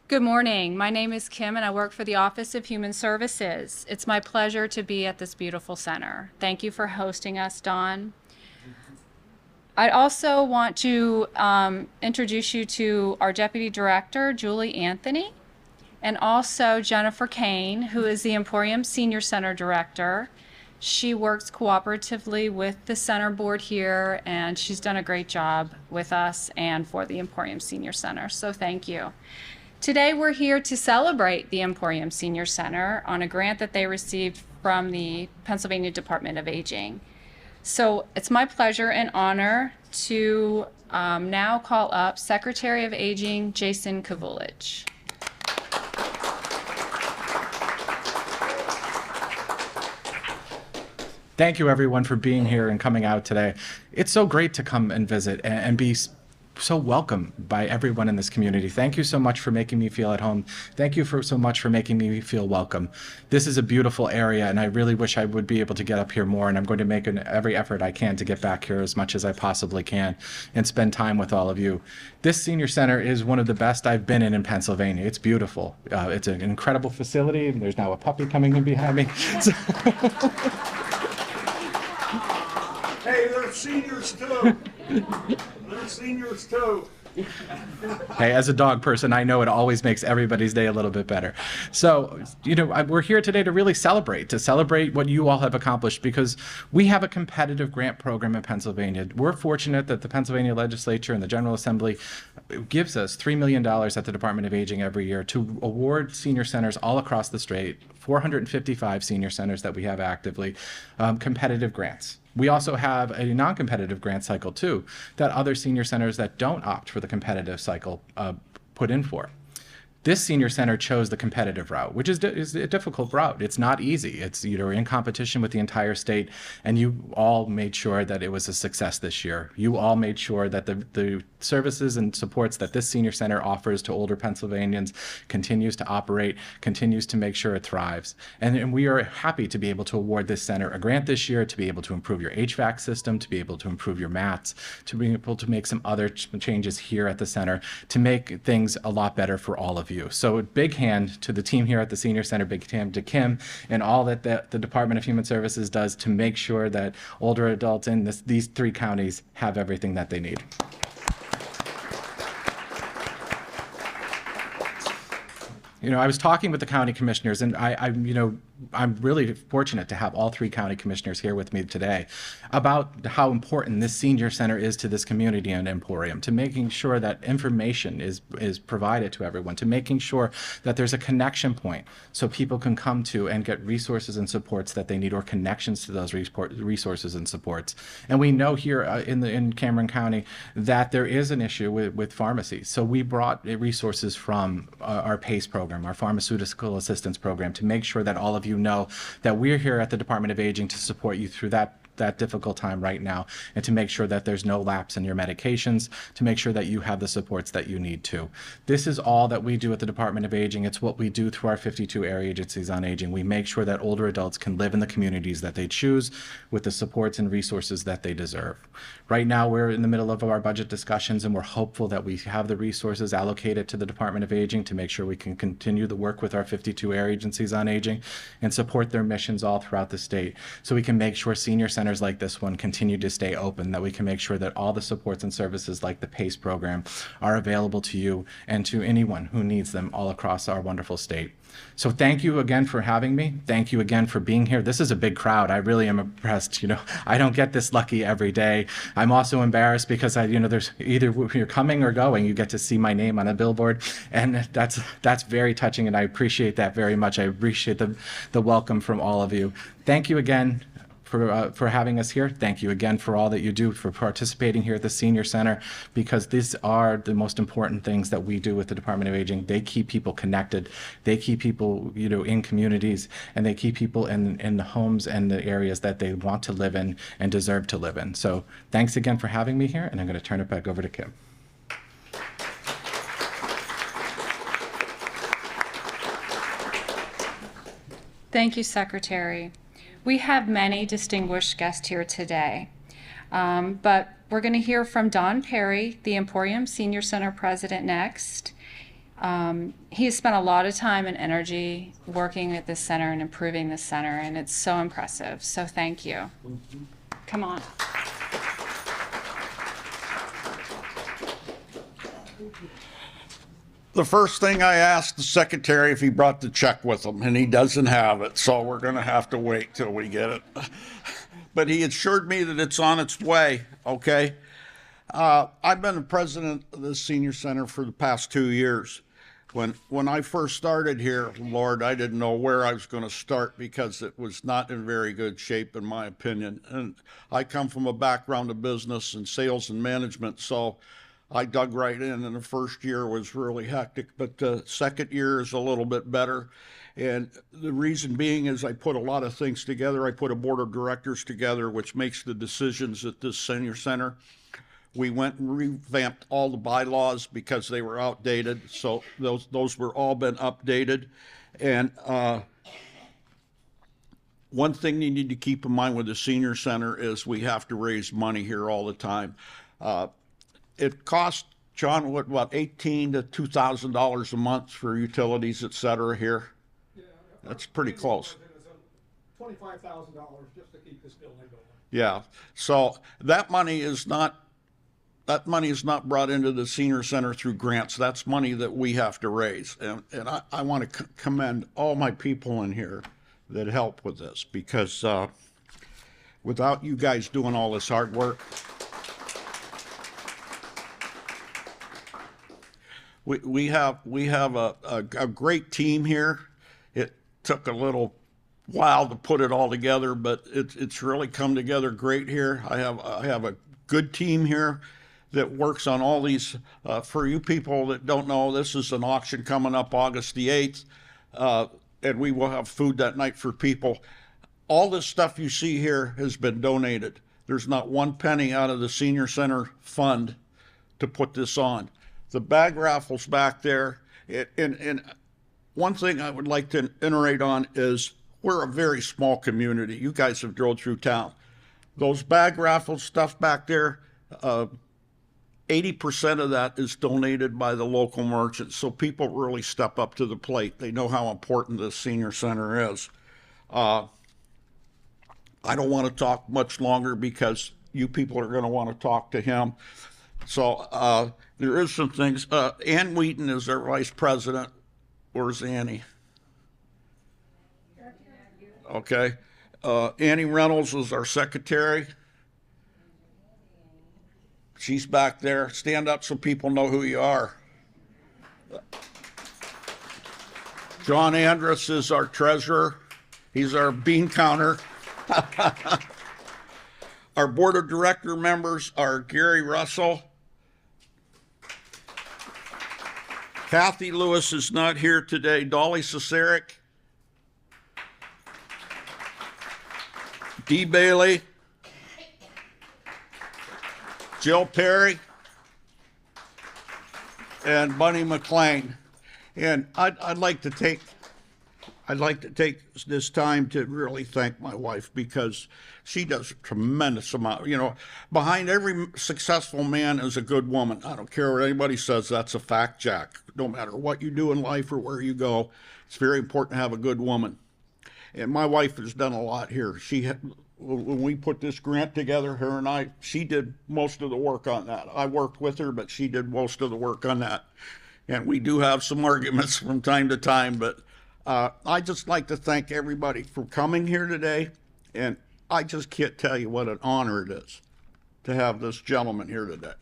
Good morning. My name is Kim and I work for the Office of Human Services. It's my pleasure to be at this beautiful center. Thank you for hosting us, Dawn. I also want to introduce you to our Deputy Director, Julie Anthony, and also Jennifer Kane, who is the Emporium Senior Center Director. She works cooperatively with the center board here, and she's done a great job with us and for the Emporium Senior Center, so thank you. Today we're here to celebrate the Emporium Senior Center on a grant that they received from the Pennsylvania Department of Aging. So it's my pleasure and honor to now call up Secretary of Aging Jason Kavulich. Thank you everyone for being here and coming out today. It's so great to come and visit and be so welcome by everyone in this community. Thank you so much for making me feel at home. Thank you so much for making me feel welcome. This is a beautiful area and I really wish I would be able to get up here more, and I'm going to make every effort I can to get back here as much as I possibly can and spend time with all of you. This senior center is one of the best I've been in Pennsylvania. It's beautiful. It's an incredible facility. There's now a puppy coming in behind me. Hey, they're seniors too. They're seniors too. Hey, as a dog person, I know it always makes everybody's day a little bit better. So, we're here today to really celebrate what you all have accomplished, because we have a competitive grant program in Pennsylvania. We're fortunate that the Pennsylvania Legislature and the General Assembly gives us $3 million at the Department of Aging every year to award senior centers all across the state, 455 senior centers that we have actively, competitive grants. We also have a non-competitive grant cycle too, that other senior centers that don't opt for the competitive cycle put in for. This senior center chose the competitive route, which is a difficult route. It's not easy. It's in competition with the entire state, and you all made sure that it was a success this year. You all made sure that the services and supports that this senior center offers to older Pennsylvanians continues to operate, continues to make sure it thrives. And we are happy to be able to award this center a grant this year to be able to improve your HVAC system, to be able to improve your mats, to be able to make some other changes here at the center to make things a lot better for all of you. So a big hand to the team here at the Senior Center, big hand to Kim and all that the Department of Human Services does to make sure that older adults in these 3 counties have everything that they need. I was talking with the county commissioners, and I'm really fortunate to have all 3 county commissioners here with me today about how important this senior center is to this community and Emporium, to making sure that information is provided to everyone, to making sure that there's a connection point so people can come to and get resources and supports that they need, or connections to those resources and supports. And we know here in Cameron County that there is an issue with pharmacies. So we brought resources from our PACE program, our Pharmaceutical Assistance Program, to make sure that all of you know that we're here at the Department of Aging to support you through that difficult time right now, and to make sure that there's no lapse in your medications, to make sure that you have the supports that you need to. This is all that we do at the Department of Aging. It's what we do through our 52 area agencies on aging. We make sure that older adults can live in the communities that they choose with the supports and resources that they deserve. Right now, we're in the middle of our budget discussions, and we're hopeful that we have the resources allocated to the Department of Aging to make sure we can continue the work with our 52 area agencies on aging and support their missions all throughout the state, so we can make sure senior centers like this one continue to stay open, that we can make sure that all the supports and services like the PACE program are available to you and to anyone who needs them all across our wonderful state. So thank you again for having me. Thank you again for being here. This is a big crowd. I really am impressed. I don't get this lucky every day. I'm also embarrassed because there's either you're coming or going, you get to see my name on a billboard, and that's very touching, and I appreciate that very much. I appreciate the welcome from all of you. Thank you again for having us here. Thank you again for all that you do, for participating here at the Senior Center, because these are the most important things that we do with the Department of Aging. They keep people connected. They keep people, in communities, and they keep people in the homes and the areas that they want to live in and deserve to live in. So thanks again for having me here, and I'm going to turn it back over to Kim. Thank you, Secretary. We have many distinguished guests here today, but we're going to hear from Don Perry, the Emporium Senior Center President, next. He has spent a lot of time and energy working at this center and improving this center, and it's so impressive. So thank you. Come on. The first thing I asked the secretary if he brought the check with him, and he doesn't have it, so we're going to have to wait till we get it. But he assured me that it's on its way, okay? I've been the president of the senior center for the past 2 years. When I first started here, Lord, I didn't know where I was going to start because it was not in very good shape, in my opinion. And I come from a background of business and sales and management, so I dug right in, and the first year was really hectic, but the second year is a little bit better. And the reason being is I put a lot of things together. I put a board of directors together, which makes the decisions at this senior center. We went and revamped all the bylaws because they were outdated. So those were all been updated. And one thing you need to keep in mind with the senior center is we have to raise money here all the time. It costs, John, what, $1,800 to $2,000 a month for utilities, et cetera, here? Yeah, That's pretty close. $25,000 just to keep this building going. Yeah, so that money is not brought into the senior center through grants. That's money that we have to raise. And I want to commend all my people in here that help with this, because without you guys doing all this hard work, we have a great team here. It took a little while to put it all together, but it's really come together great here. I have a good team here that works on all these. For you people that don't know, this is an auction coming up August the 8th, and we will have food that night for people. All this stuff you see here has been donated. There's not one penny out of the senior center fund to put this on. The bag raffles back there, and one thing I would like to iterate on is we're a very small community. You guys have drove through town. Those bag raffle stuff back there, 80% of that is donated by the local merchants. So people really step up to the plate. They know how important this senior center is. I don't want to talk much longer because you people are going to want to talk to him. So there is some things. Ann Wheaton is our vice president. Where's Annie? Okay. Annie Reynolds is our secretary. She's back there. Stand up so people know who you are. John Andrus is our treasurer. He's our bean counter. Our board of director members are Gary Russell. Kathy Lewis is not here today. Dolly Cesaric. Dee Bailey. Jill Perry. And Bunny McLean. And I'd like to take this time to really thank my wife, because she does a tremendous amount. You know, behind every successful man is a good woman. I don't care what anybody says. That's a fact, Jack. No matter what you do in life or where you go, it's very important to have a good woman. And my wife has done a lot here. When we put this grant together, her and I, she did most of the work on that. I worked with her, but she did most of the work on that. And we do have some arguments from time to time, but I just like to thank everybody for coming here today. And I just can't tell you what an honor it is to have this gentleman here today.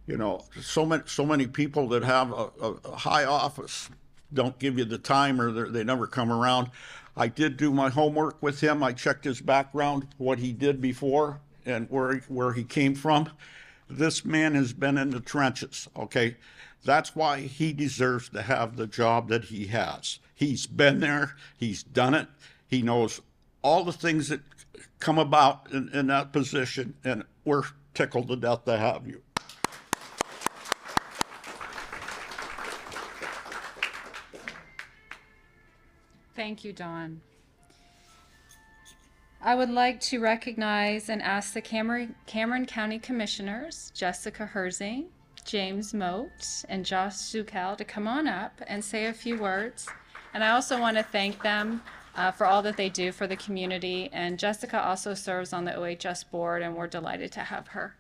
You know, so many people that have a high office don't give you the time, or they never come around. I did do my homework with him. I checked his background, what he did before, and where he came from. This man has been in the trenches, okay? That's why he deserves to have the job that he has. He's been there, he's done it, he knows all the things that come about in that position, and we're tickled to death to have you. Thank you, Dawn. I would like to recognize and ask the Cameron County Commissioners, Jessica Herzing, James Moat and Josh Zukel to come on up and say a few words. And I also want to thank them for all that they do for the community. And Jessica also serves on the OHS board, and we're delighted to have her.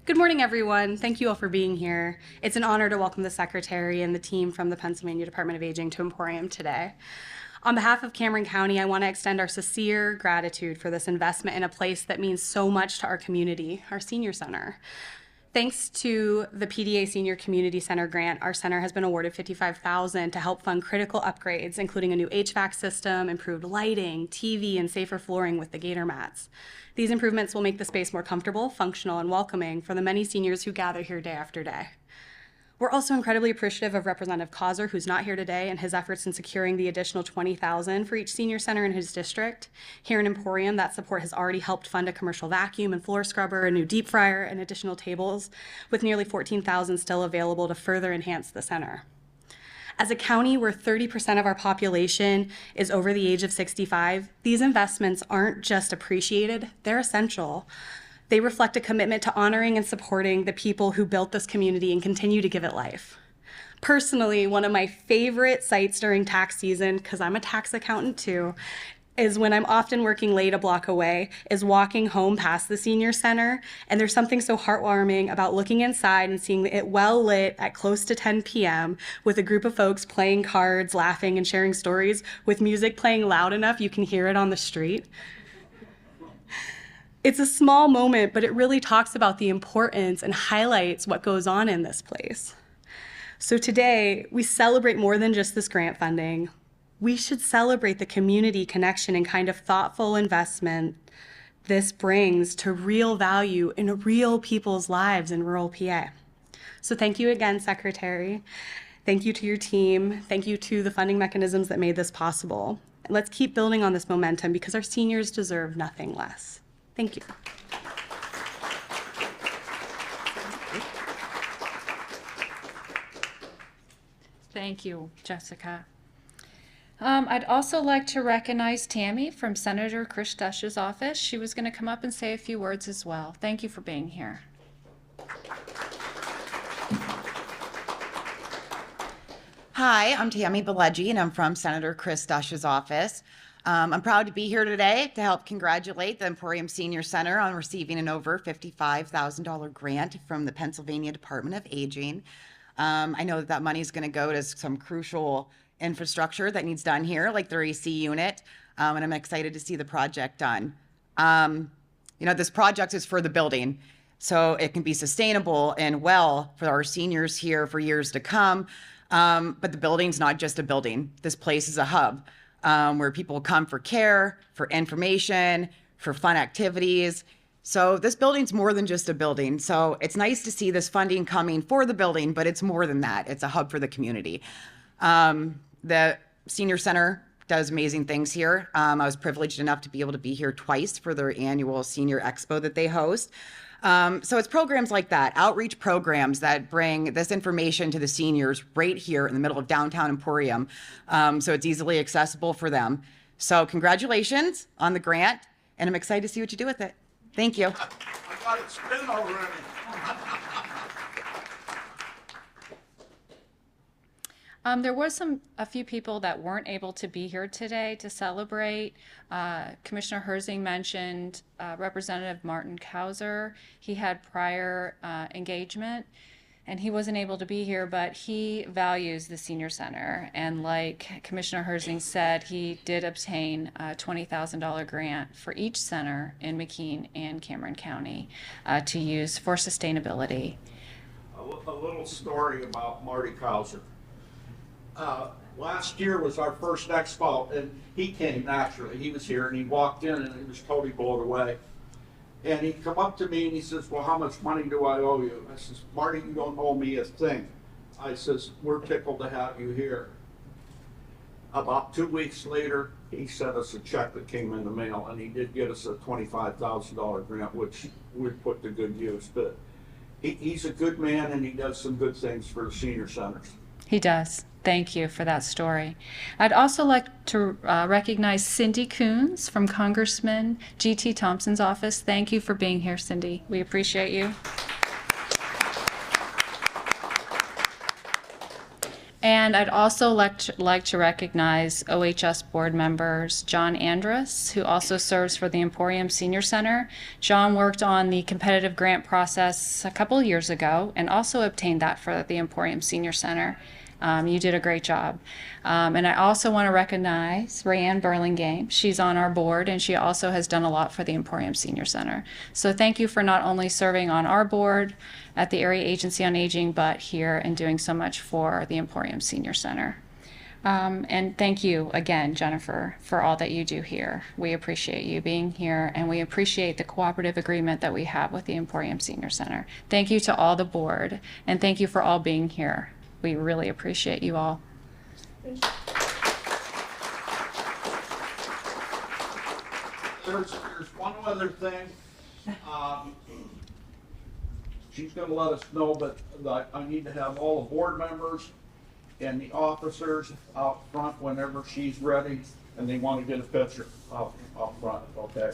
Good morning, everyone. Thank you all for being here. It's an honor to welcome the Secretary and the team from the Pennsylvania Department of Aging to Emporium today. On behalf of Cameron County, I want to extend our sincere gratitude for this investment in a place that means so much to our community, our senior center. Thanks to the PDA Senior Community Center grant, our center has been awarded $55,000 to help fund critical upgrades, including a new HVAC system, improved lighting, TV, and safer flooring with the gator mats. These improvements will make the space more comfortable, functional, and welcoming for the many seniors who gather here day after day. We're also incredibly appreciative of Representative Causer, who's not here today, and his efforts in securing the additional $20,000 for each senior center in his district. Here in Emporium, that support has already helped fund a commercial vacuum and floor scrubber, a new deep fryer, and additional tables, with nearly $14,000 still available to further enhance the center. As a county where 30% of our population is over the age of 65, these investments aren't just appreciated, they're essential. They reflect a commitment to honoring and supporting the people who built this community and continue to give it life. Personally, one of my favorite sites during tax season, because I'm a tax accountant too, is when I'm often working late a block away, is walking home past the senior center. And there's something so heartwarming about looking inside and seeing it well lit at close to 10 p.m. with a group of folks playing cards, laughing, and sharing stories with music playing loud enough you can hear it on the street. It's a small moment, but it really talks about the importance and highlights what goes on in this place. So today, we celebrate more than just this grant funding. We should celebrate the community connection and kind of thoughtful investment this brings to real value in real people's lives in rural PA. So thank you again, Secretary. Thank you to your team. Thank you to the funding mechanisms that made this possible. And let's keep building on this momentum because our seniors deserve nothing less. Thank you. Thank you, Jessica. I'd also like to recognize Tammy from Senator Chris Dush's office. She was going to come up and say a few words as well. Thank you for being here. Hi, I'm Tammy Belleggi, and I'm from Senator Chris Dush's office. I'm proud to be here today to help congratulate the Emporium Senior Center on receiving an over $55,000 grant from the Pennsylvania Department of Aging. I know that money is going to go to some crucial infrastructure that needs done here, like their AC unit, and I'm excited to see the project done. This project is for the building, so it can be sustainable and well for our seniors here for years to come. But the building's not just a building. This place is a hub where people come for care, for information, for fun activities. So this building's more than just a building. So it's nice to see this funding coming for the building, but it's more than that. It's a hub for the community. The Senior Center does amazing things here. I was privileged enough to be able to be here twice for their annual Senior Expo that they host. So it's programs like that, outreach programs that bring this information to the seniors right here in the middle of downtown Emporium. So it's easily accessible for them. So congratulations on the grant, and I'm excited to see what you do with it. Thank you. I got it spin already. There was a few people that weren't able to be here today to celebrate. Commissioner Herzing mentioned Representative Martin Causer. He had prior engagement, and he wasn't able to be here, but he values the senior center. And like Commissioner Herzing said, he did obtain a $20,000 grant for each center in McKean and Cameron County to use for sustainability. A little story about Marty Causer. Last year was our first expo, and he came naturally. He was here, and he walked in, and he was totally blown away. And he come up to me, and he says, well, how much money do I owe you? I says, Marty, you don't owe me a thing. I says, we're tickled to have you here. About 2 weeks later, he sent us a check that came in the mail, and he did get us a $25,000 grant, which we put to good use. But he's a good man, and he does some good things for the senior centers. He does. Thank you for that story. I'd also like to recognize Cindy Coons from Congressman G.T. Thompson's office. Thank you for being here, Cindy. We appreciate you. And I'd also like to recognize OHS board members John Andrus, who also serves for the Emporium Senior Center. John worked on the competitive grant process a couple years ago and also obtained that for the Emporium Senior Center. You did a great job. And I also want to recognize Rayanne Burlingame. She's on our board, and she also has done a lot for the Emporium Senior Center. So thank you for not only serving on our board at the Area Agency on Aging, but here and doing so much for the Emporium Senior Center. And thank you again, Jennifer, for all that you do here. We appreciate you being here, and we appreciate the cooperative agreement that we have with the Emporium Senior Center. Thank you to all the board, and thank you for all being here. We really appreciate you all. There's one other thing. She's gonna let us know, but I need to have all the board members and the officers out front whenever she's ready, and they want to get a picture out front, okay?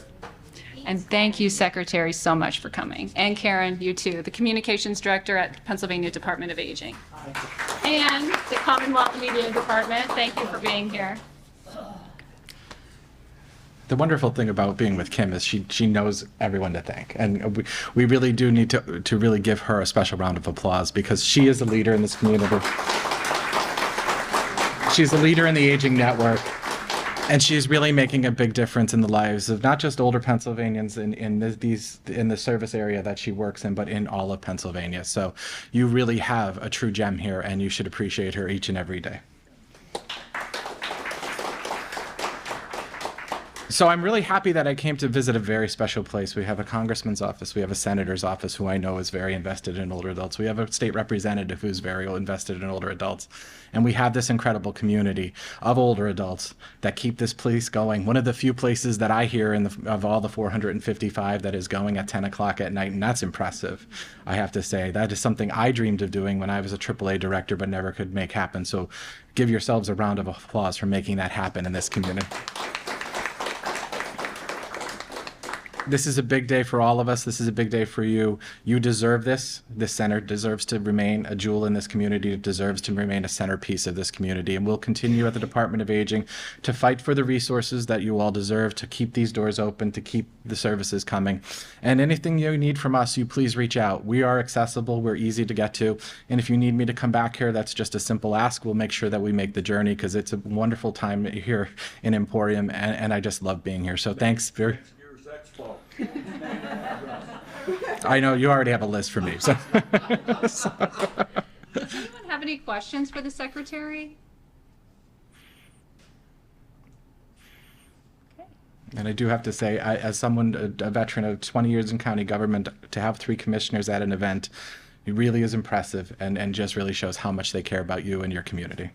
And thank you, Secretary, so much for coming. And Karen, you too, the Communications Director at Pennsylvania Department of Aging. And the Commonwealth Media Department, thank you for being here. The wonderful thing about being with Kim is she knows everyone to thank. And we really do need to really give her a special round of applause because she is a leader in this community. She's a leader in the Aging Network. And she's really making a big difference in the lives of not just older Pennsylvanians in the service area that she works in, but in all of Pennsylvania. So you really have a true gem here, and you should appreciate her each and every day. So I'm really happy that I came to visit a very special place. We have a congressman's office. We have a senator's office who I know is very invested in older adults. We have a state representative who's very invested in older adults. And we have this incredible community of older adults that keep this place going. One of the few places that I hear of all the 455 that is going at 10 o'clock at night, and that's impressive, I have to say. That is something I dreamed of doing when I was a AAA director but never could make happen. So give yourselves a round of applause for making that happen in this community. This is a big day for all of us. This is a big day for you. You deserve this. This center deserves to remain a jewel in this community. It deserves to remain a centerpiece of this community. And we'll continue at the Department of Aging to fight for the resources that you all deserve, to keep these doors open, to keep the services coming. And anything you need from us, you please reach out. We are accessible. We're easy to get to. And if you need me to come back here, that's just a simple ask. We'll make sure that we make the journey because it's a wonderful time here in Emporium. And I just love being here. So thanks. I know you already have a list for me. So. Does anyone have any questions for the Secretary? Okay. And I do have to say, as someone, a veteran of 20 years in county government, to have 3 commissioners at an event, it really is impressive and just really shows how much they care about you and your community.